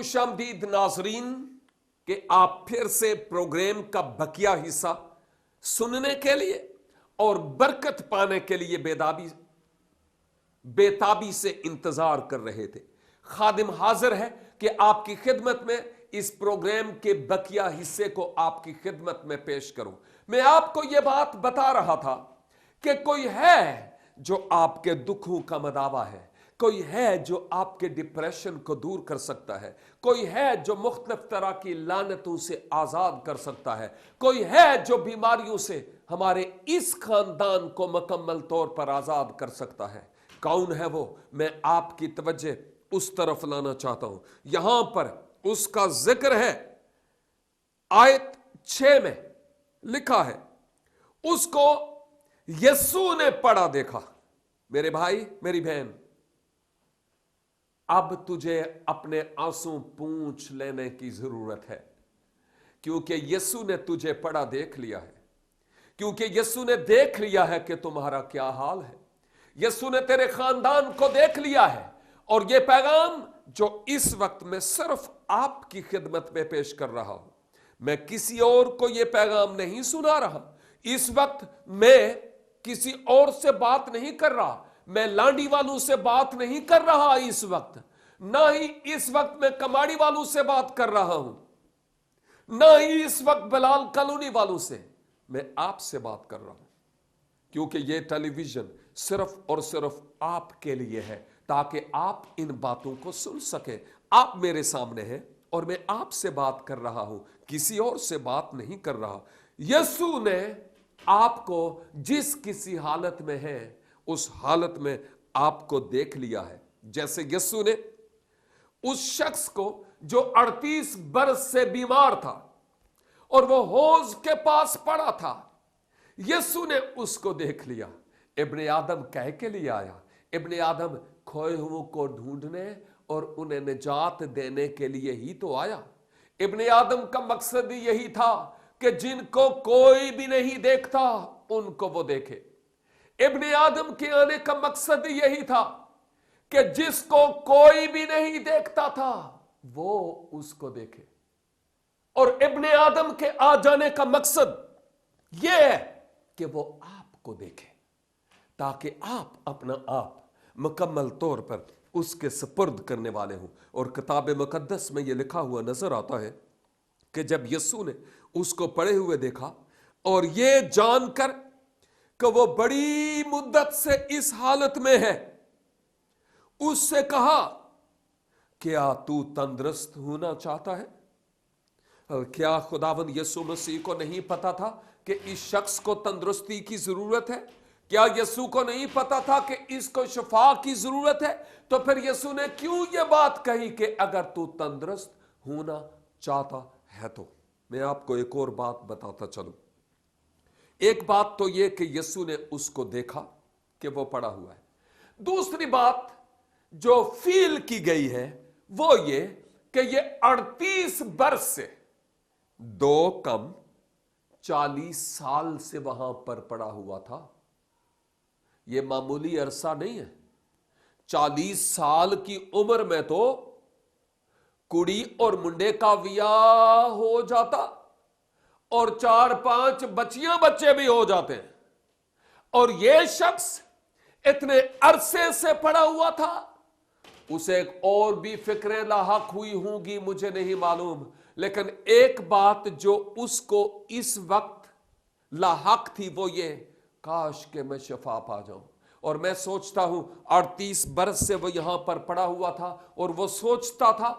खुशामदीद नाजरीन कि आप फिर से प्रोग्राम का बकिया हिस्सा सुनने के लिए और बरकत पाने के लिए बेताबी से इंतजार कर रहे थे। खादिम हाजिर है कि आपकी खिदमत में इस प्रोग्राम के बकिया हिस्से को आपकी खिदमत में पेश करूं। मैं आपको यह बात बता रहा था कि कोई है जो आपके दुखों का मदावा है, कोई है जो आपके डिप्रेशन को दूर कर सकता है, कोई है जो मुख्तलिफ तरह की लानतों से आजाद कर सकता है, कोई है जो बीमारियों से हमारे इस खानदान को मुकम्मल तौर पर आजाद कर सकता है। कौन है वो? मैं आपकी तवज्जो उस तरफ लाना चाहता हूं। यहां पर उसका जिक्र है, आयत 6 में लिखा है, उसको यीशु ने पड़ा देखा। मेरे भाई मेरी बहन, अब तुझे अपने आंसू पूंछ लेने की जरूरत है, क्योंकि यीशु ने तुझे पड़ा देख लिया है, क्योंकि यीशु ने देख लिया है कि तुम्हारा क्या हाल है। यीशु ने तेरे खानदान को देख लिया है। और यह पैगाम जो इस वक्त मैं सिर्फ आपकी खिदमत में पेश कर रहा हूं, मैं किसी और को यह पैगाम नहीं सुना रहा। इस वक्त मैं किसी और से बात नहीं कर रहा, मैं लांडी वालों से बात नहीं कर रहा इस वक्त, ना ही इस वक्त मैं कमाड़ी वालों से बात कर रहा हूं, ना ही इस वक्त बलाल कॉलोनी वालों से। मैं आपसे बात कर रहा हूं, क्योंकि यह टेलीविजन सिर्फ और सिर्फ आपके लिए है, ताकि आप इन बातों को सुन सके। आप मेरे सामने हैं और मैं आपसे बात कर रहा हूं, किसी और से बात नहीं कर रहा। यीशु ने आपको जिस किसी हालत में है, उस हालत में आपको देख लिया है। जैसे यीशु ने उस शख्स को जो 38 बरस से बीमार था और वो हौज के पास पड़ा था, यीशु ने उसको देख लिया। इब्ने आदम कह के लिए आया, इब्ने आदम खोए हुओं को ढूंढने और उन्हें निजात देने के लिए ही तो आया। इब्ने आदम का मकसद ही यही था कि जिनको कोई भी नहीं देखता उनको वो देखे। इब्ने आदम के आने का मकसद ही यही था कि जिसको कोई भी नहीं देखता था वो उसको देखे। और इब्ने आदम के आ जाने का मकसद यह है कि वो आपको देखे, ताकि आप अपना आप मुकम्मल तौर पर उसके सुपुर्द करने वाले हों। और किताब मुकद्दस में यह लिखा हुआ नजर आता है कि जब यीशु ने उसको पड़े हुए देखा और यह जानकर कि वो बड़ी मुद्दत से इस हालत में है, उससे कहा, क्या तू तंदुरुस्त होना चाहता है? क्या खुदावंद यीशु मसीह को नहीं पता था कि इस शख्स को तंदुरुस्ती की जरूरत है? क्या यीशु को नहीं पता था कि इसको शफा की जरूरत है? तो फिर यीशु ने क्यों यह बात कही कि अगर तू तंदुरुस्त होना चाहता है तो? मैं आपको एक और बात बताता चलूं। एक बात तो यह कि यीशु ने उसको देखा कि वो पड़ा हुआ है। दूसरी बात जो फील की गई है वो ये कि ये 38 बरस से 2 कम 40 साल से वहां पर पड़ा हुआ था। ये मामूली अरसा नहीं है। 40 साल की उम्र में तो कुड़ी और मुंडे का वियाह हो जाता और 4-5 बच्चे भी हो जाते हैं। और यह शख्स इतने अरसे से पड़ा हुआ था। उसे एक और भी फिक्रें लाहक हुई होंगी, मुझे नहीं मालूम, लेकिन एक बात जो उसको इस वक्त लाहक थी वो ये, काश के मैं शफा पा जाऊं। और मैं सोचता हूं 38 बरस से वो यहां पर पड़ा हुआ था और वो सोचता था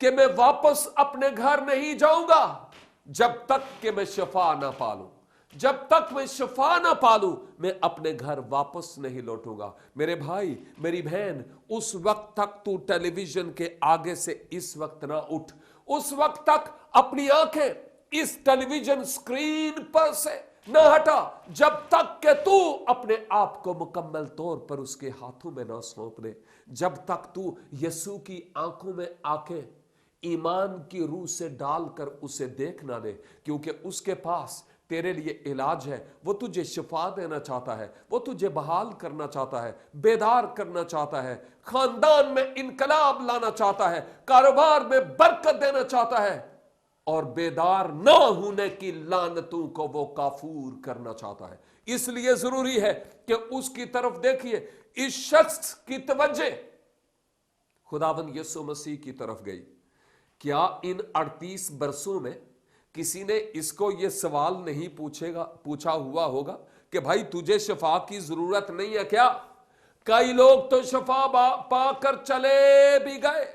कि मैं वापस अपने घर नहीं जाऊंगा जब तक कि मैं शफा ना पालूं। जब तक मैं शफा ना पालूं मैं अपने घर वापस नहीं लौटूंगा। मेरे भाई मेरी बहन, उस वक्त तक तू टेलीविजन के आगे से इस वक्त ना उठ। उस वक्त तक अपनी आंखें इस टेलीविजन स्क्रीन पर से न हटा जब तक कि तू अपने आप को मुकम्मल तौर पर उसके हाथों में ना सौंप दे। जब तक तू यीशु की आंखों में आंखें ईमान की रूह से डालकर उसे देख ना दे, क्योंकि उसके पास तेरे लिए इलाज है, वो तुझे शिफा देना चाहता है, वो तुझे बहाल करना चाहता है, बेदार करना चाहता है, खानदान में इनकलाब लाना चाहता है, कारोबार में बरकत देना चाहता है, और बेदार ना होने की लानतों को वो काफूर करना चाहता है। इसलिए जरूरी है कि उसकी तरफ देखिए। इस शख्स की तवज्जो खुदावंद यीशु मसीह की तरफ गई। क्या इन 38 बरसों में किसी ने इसको यह सवाल नहीं पूछा हुआ होगा कि भाई तुझे शफा की जरूरत नहीं है क्या? कई लोग तो शफा पाकर चले भी गए,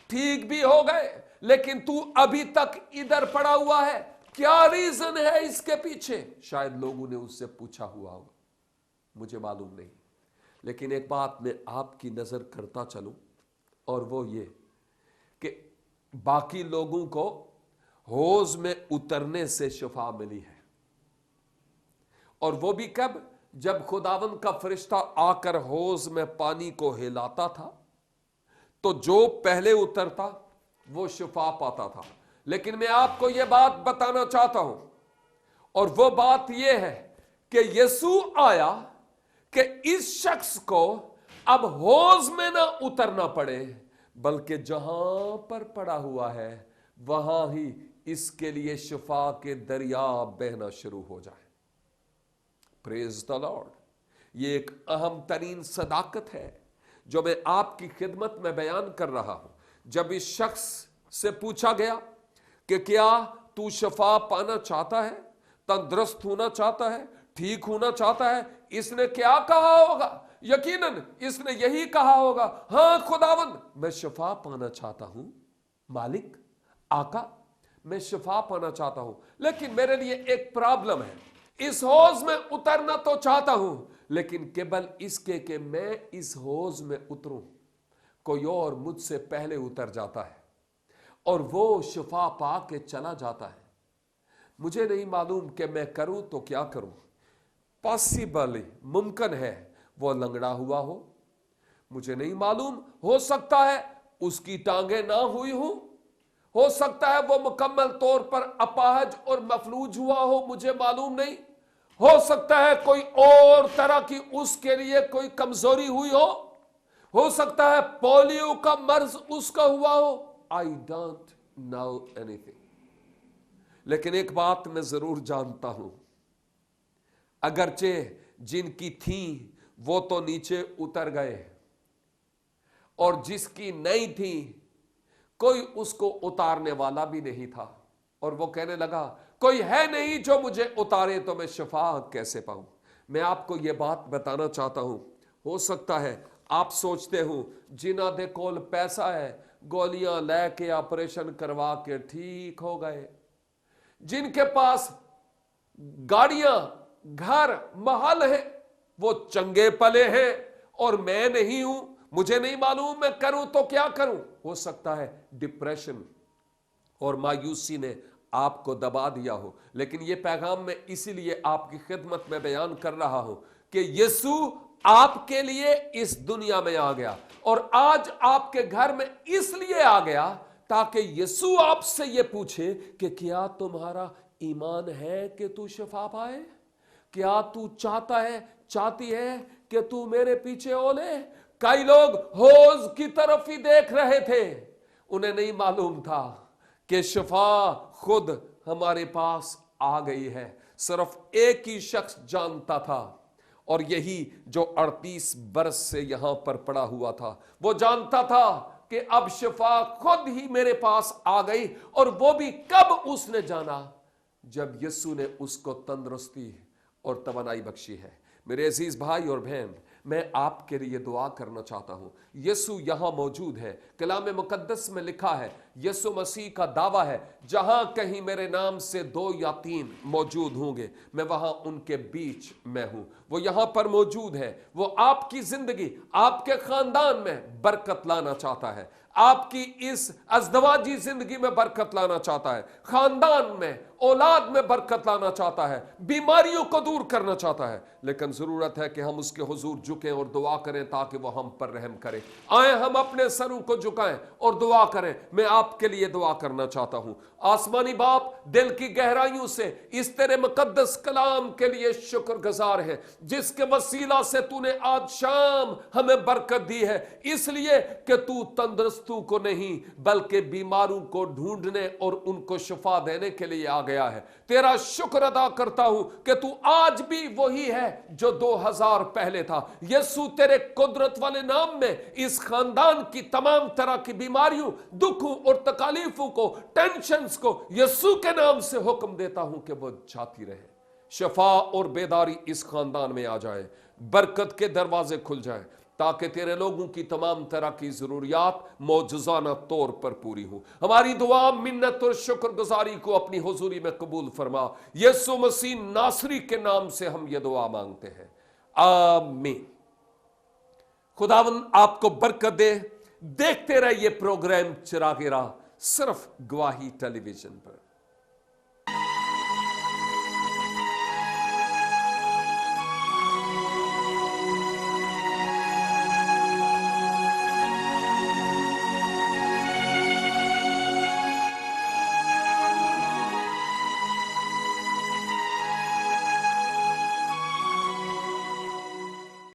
ठीक भी हो गए, लेकिन तू अभी तक इधर पड़ा हुआ है। क्या रीजन है इसके पीछे? शायद लोगों ने उससे पूछा हुआ होगा, मुझे मालूम नहीं। लेकिन एक बात मैं आपकी नजर करता चलूं, और वो ये कि बाकी लोगों को हौज में उतरने से शिफा मिली है। और वो भी कब? जब खुदावंद का फरिश्ता आकर हौज में पानी को हिलाता था, तो जो पहले उतरता वो शिफा पाता था। लेकिन मैं आपको यह बात बताना चाहता हूं, और वो बात यह है कि यीशु आया कि इस शख्स को अब हौज में ना उतरना पड़े, बल्कि जहां पर पड़ा हुआ है वहां ही इसके लिए शिफा के दरिया बहना शुरू हो जाए। Praise the Lord. ये एक अहम तरीन सदाकत है जो मैं आपकी खिदमत में बयान कर रहा हूं। जब इस शख्स से पूछा गया कि क्या तू शिफा पाना चाहता है, तंदुरुस्त होना चाहता है, ठीक होना चाहता है, इसने क्या कहा होगा? यकीनन इसने यही कहा होगा, हां खुदावंद मैं शिफा पाना चाहता हूं, मालिक, आका मैं शिफा पाना चाहता हूं, लेकिन मेरे लिए एक प्रॉब्लम है। इस हौज में उतरना तो चाहता हूं, लेकिन केवल इसके कि मैं इस हौज में उतरूं, कोई और मुझसे पहले उतर जाता है और वो शिफा पा के चला जाता है। मुझे नहीं मालूम कि मैं करूं तो क्या करूं। पॉसिबली मुमकिन है वो लंगड़ा हुआ मुझे नहीं मालूम, हो सकता है उसकी टांगें ना हुई हो सकता है वो मुकम्मल तौर पर अपाहज और मफलूज हुआ हो, मुझे मालूम नहीं। हो सकता है कोई और तरह की उसके लिए कोई कमजोरी हुई हो सकता है पोलियो का मर्ज उसका हुआ हो। आई डोंट नो एनीथिंग, लेकिन एक बात मैं जरूर जानता हूं, अगरचे जिनकी थी वो तो नीचे उतर गए, और जिसकी नहीं थी कोई उसको उतारने वाला भी नहीं था, और वो कहने लगा कोई है नहीं जो मुझे उतारे तो मैं शिफा कैसे पाऊं। मैं आपको यह बात बताना चाहता हूं, हो सकता है आप सोचते हो जिन्हां दे कोल पैसा है गोलियां लेके ऑपरेशन करवा के ठीक हो गए, जिनके पास गाड़ियां, घर, महल है, वो चंगे पले हैं, और मैं नहीं हूं, मुझे नहीं मालूम मैं करूं तो क्या करूं। हो सकता है डिप्रेशन और मायूसी ने आपको दबा दिया हो, लेकिन यह पैगाम मैं इसीलिए आपकी खिदमत में बयान कर रहा हूं कि यीशु आपके लिए इस दुनिया में आ गया, और आज आपके घर में इसलिए आ गया ताकि यीशु आपसे यह पूछे कि क्या तुम्हारा ईमान है कि तू शिफा पाए? क्या तू चाहती है कि तू मेरे पीछे ओले? कई लोग हौज की तरफ ही देख रहे थे, उन्हें नहीं मालूम था कि शिफा खुद हमारे पास आ गई है। सिर्फ एक ही शख्स जानता था, और यही जो 38 बरस से यहां पर पड़ा हुआ था, वो जानता था कि अब शिफा खुद ही मेरे पास आ गई। और वो भी कब उसने जाना? जब यीशु ने उसको तंदुरुस्ती और तवानाई बख्शी है। मेरे अजीज भाई और बहन, मैं आपके लिए दुआ करना चाहता हूं। यीशु यहां मौजूद है। कलाम मुकद्दस में लिखा है, यीशु मसीह का दावा है, जहां कहीं मेरे नाम से 2 या 3 मौजूद होंगे, मैं वहां उनके बीच में हूं। वो यहां पर मौजूद है। वो आपकी जिंदगी, आपके खानदान में बरकत लाना चाहता है, آپ کی اس ازدواجی زندگی میں برکت لانا چاہتا ہے, خاندان میں, اولاد میں برکت لانا چاہتا ہے, بیماریوں کو دور کرنا چاہتا ہے, لیکن ضرورت ہے کہ ہم اس کے حضور جھکیں اور دعا کریں تاکہ وہ ہم پر رحم کرے. آئیں ہم اپنے سروں کو جھکائیں اور دعا کریں. میں آپ کے لیے دعا کرنا چاہتا ہوں. آسمانی باپ, دل کی گہرائیوں سے اس تیرے مقدس کلام کے لیے شکر گزار ہیں جس کے وسیلہ سے تو نے آج شام ہمیں برکت دی ہے, اس لیے کہ تو تندرستوں کو نہیں بلکہ بیماروں کو ڈھونڈنے اور ان کو شفا دینے کے لیے آ گیا ہے. تیرا شکر ادا کرتا ہوں کہ تو آج بھی وہی ہے جو 2000 پہلے تھا. یسوع تیرے قدرت والے نام میں اس خاندان کی تمام طرح کی بیماریوں, دکھوں اور تکالیفوں کو, ٹینشنز کو یسوع کے نام سے حکم دیتا ہوں کہ وہ جاتی رہے. شفا اور بیداری اس خاندان میں آ جائے, برکت کے دروازے کھل جائیں تاکہ تیرے لوگوں کی تمام طرح کی ضروریات معجزانہ طور پر پوری ہوں. ہماری دعا, منت اور شکر گزاری کو اپنی حضوری میں قبول فرما. یسوع مسیح ناصری کے نام سے ہم یہ دعا مانگتے ہیں, آمین. خداوند آپ کو برکت دے. دیکھتے رہیے پروگرام چراغ راہ, صرف گواہی ٹیلی ویژن پر.